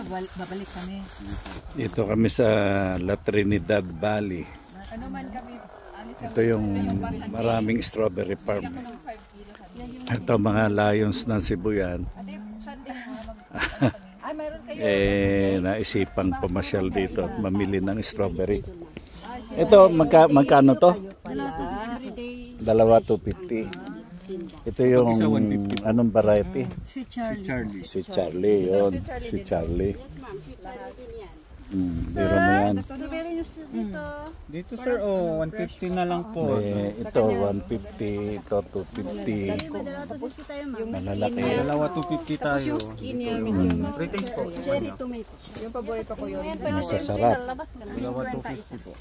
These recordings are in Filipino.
Babalik kami. Dito kami sa La Trinidad Valley. Ano man kami, Ito yung maraming strawberry farm. Ito mga lions ng Cebu yan. Naisipang pumasyal dito at mamili ng strawberry. Ito, magkano to? Dalawa 250. Ito yung anong variety? si Charlie. Si Charlie, yun. Si Charlie. Biro mo yan. Dito sir, 150 na lang po. Ito 150, ito 250. Malalaki. Dalawa 250 tayo. Retail po. Cherry tomato. Yung paborito ko yun. Masasarap. Dalawa 250 po.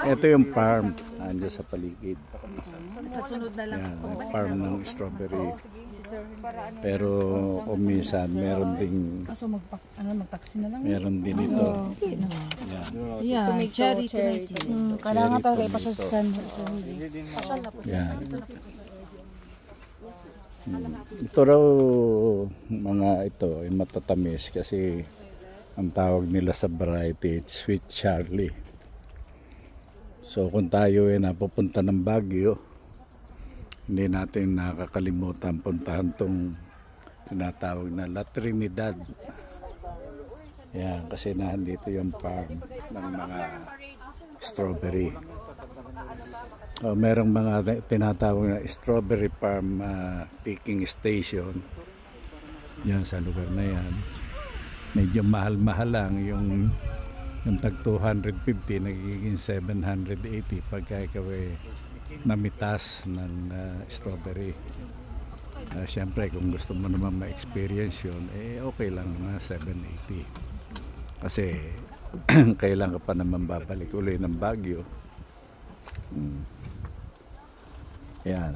Ito yung farm. Andiyan sa paligid. Sa sunod na lang. Yan, farm ng strawberry. Pero minsan meron ding magtaksi na lang. meron din ito. Yeah, cherry tomato. Kailangan talaga ipasya sa San Jose. Yan. Ito raw mga ito ay matatamis kasi ang tawag nila sa variety Sweet Charlie. So kung tayo ay napupunta ng Baguio, hindi natin nakakalimutan puntahan tong tinatawag na La Trinidad. Yan, kasi nandito yung farm ng mga strawberry. Merong mga tinatawag na strawberry farm picking station yan sa lugar na yan. Medyo mahal-mahal lang yung tag 250 nagiging 780 pagka ikaw namitas ng strawberry. Siyempre kung gusto mo naman ma-experience yun, okay lang na 780 kasi kailan ka pa naman babalik uli ng Baguio. Yan.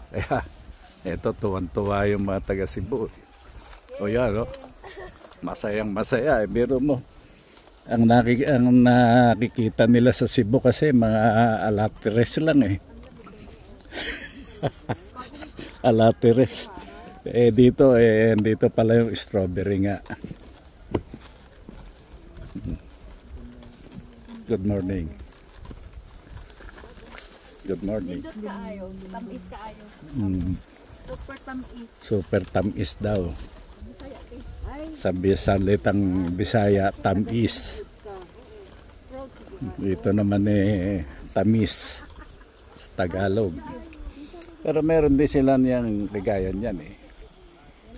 Kaya eto tuwan-tuwa yung mga taga Cebu. O yan, no? Masayang masaya, biro mo. Ang nakikita nila sa Cebu kasi mga alateres lang alateres. Dito pala yung strawberry nga. Good morning. Good morning. Tamis kaayo. Super tamis. Super tamis daw. Sa salitang Bisaya, tamis. Dito naman tamis sa Tagalog. Pero meron din sila niyang ligayan yan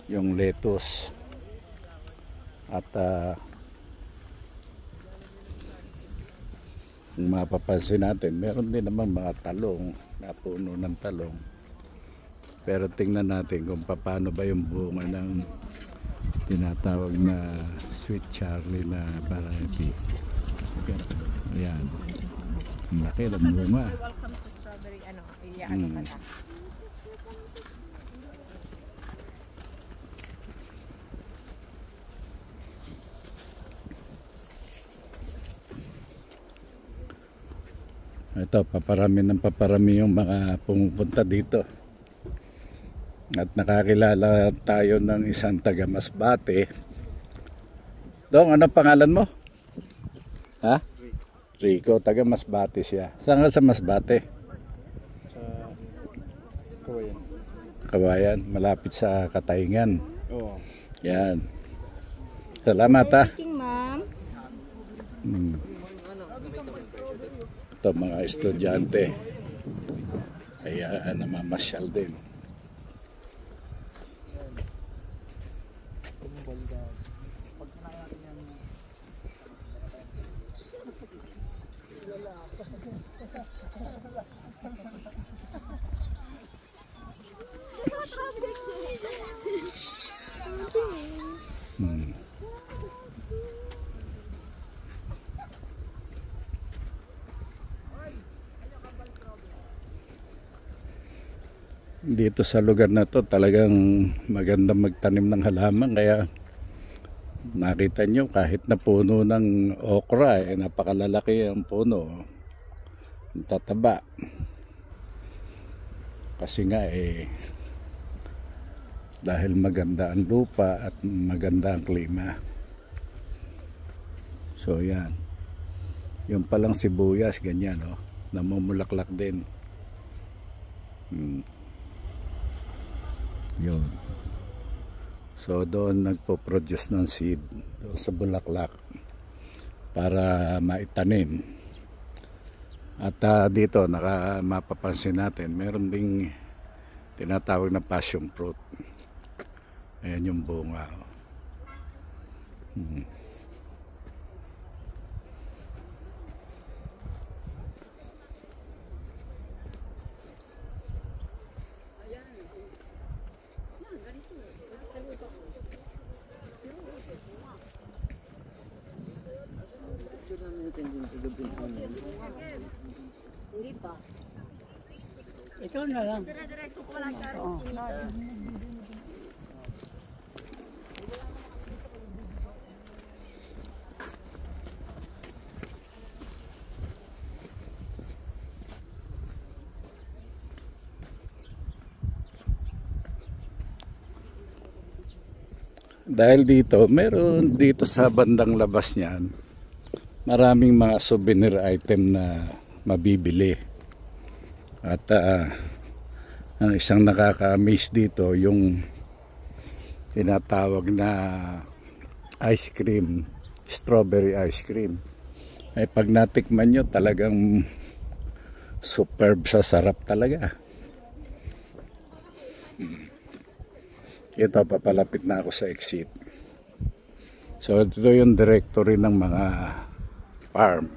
yung lettuce. At kung mapapansin natin, meron din naman mga talong, na puno ng talong. Pero tingnan natin kung paano ba yung bunga ng tinatawag na Sweet Charlie na variety. Ayan. Ang laki ng bunga. Welcome to strawberry ka na. Ito, paparami yung mga pumupunta dito. At nakakilala tayo ng isang taga Masbate. Dong, ano pangalan mo? Ha? Rico, taga Masbate siya. Saan ka sa Masbate? Sa Kawayan. Kawayan, malapit sa Katayngan. Oo. Yan. Salamat ha. Ito mga estudyante. Ay namamasyal din. Dito sa lugar na to talagang maganda magtanim ng halaman, kaya nakita nyo kahit na puno ng okra napakalalaki ang puno, tataba kasi nga dahil maganda ang lupa at maganda ang klima. So yan, yung palang sibuyas ganyan, oh, namumulaklak din. Yun. So doon nagpo-produce ng seed doon sa bulaklak para maitanim. At dito mapapansin natin meron ding tinatawag na passion fruit. Ayan yung bunga. Hindi pa. Ito na lang. Dire-diretso ko lang dahil dito, meron dito sa bandang labas niyan, maraming mga souvenir item na mabibili. At ang isang nakaka-amaze dito, yung tinatawag na ice cream, strawberry ice cream. Ay pag natikman nyo, talagang superb sa sarap talaga. Ito, papalapit na ako sa exit. So ito yung directory ng mga farm.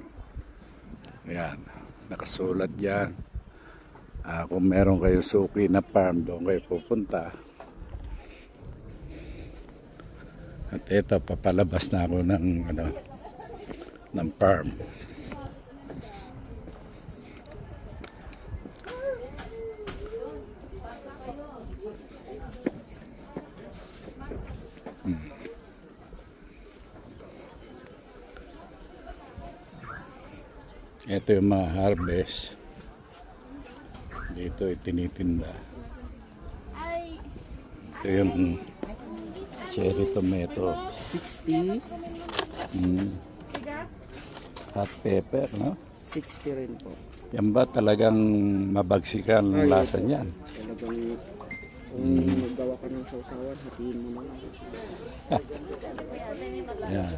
Ayan, nakasulat yan. Kung meron kayo suki na farm, doon kayo pupunta. At ito, papalabas na ako ng farm. Ito yung mga harvest. Dito itinitinda. Ito yung cherry tomato. 60. Hot pepper, no? 60 rin po. Yan ba talagang mabagsikan ang lasa niyan? Talagang maggawa ka ng sausawan, hatiin mo na lang. Yan.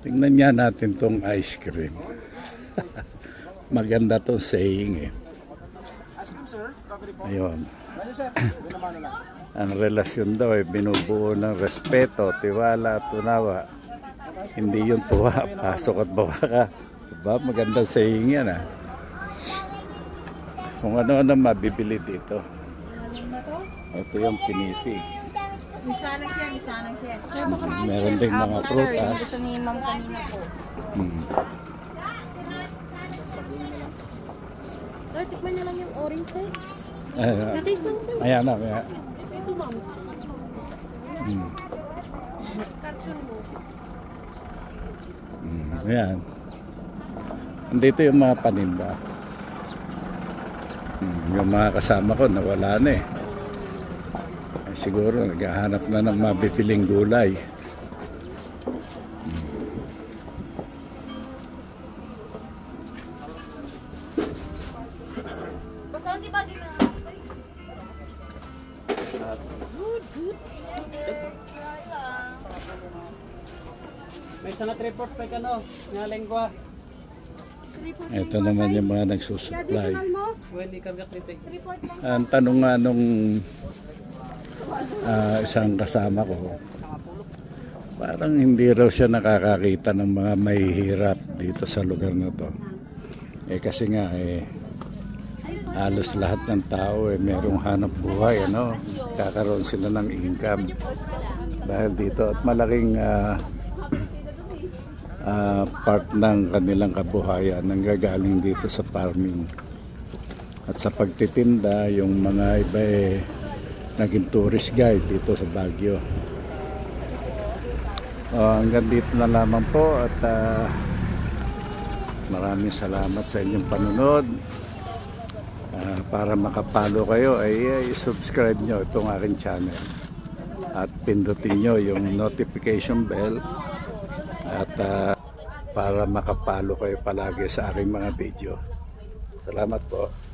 Tingnan niya natin tong ice cream. Maganda tong saying eh. Ayun. Ang relasyon daw ay binubuo ng respeto, tiwala at unawa. Hindi yung tuwa, pasok at bawa ka. Diba? Magandang saying yan ah. Kung ano-ano mabibili dito. Ito yung pinipig. Misanang yan. Sir, baka meron ding mga prutas. Sir, gusto ni ma'am kanina po. Sir, tikman niyo lang yung orange, sir. Na-taste lang, sir. Ayan na. Ayan. Ito, ma'am. Ayan. Andito yung mga paninda. Yung mga kasama ko nawala na eh. Siguro naghahanap na ng mabibiling gulay. May sana report pa kano, nga lengwa. Ito naman yung mga nagsusupply. Well, Ang tanong nga nung isang kasama ko, parang hindi raw siya nakakakita ng mga mahihirap dito sa lugar na to. Kasi nga halos lahat ng tao merong hanap buhay, ano? Kakaroon sila ng income dahil dito at malaking part ng kanilang kabuhayan nanggagaling dito sa farming at sa pagtitinda. Yung mga iba naging tourist guide dito sa Baguio. Hanggang dito na lamang po at Maraming salamat sa inyong panunod. Para makapalo kayo ay subscribe nyo itong aking channel at pindutin nyo yung notification bell at para makapalo kayo palagi sa aking mga video. Salamat po.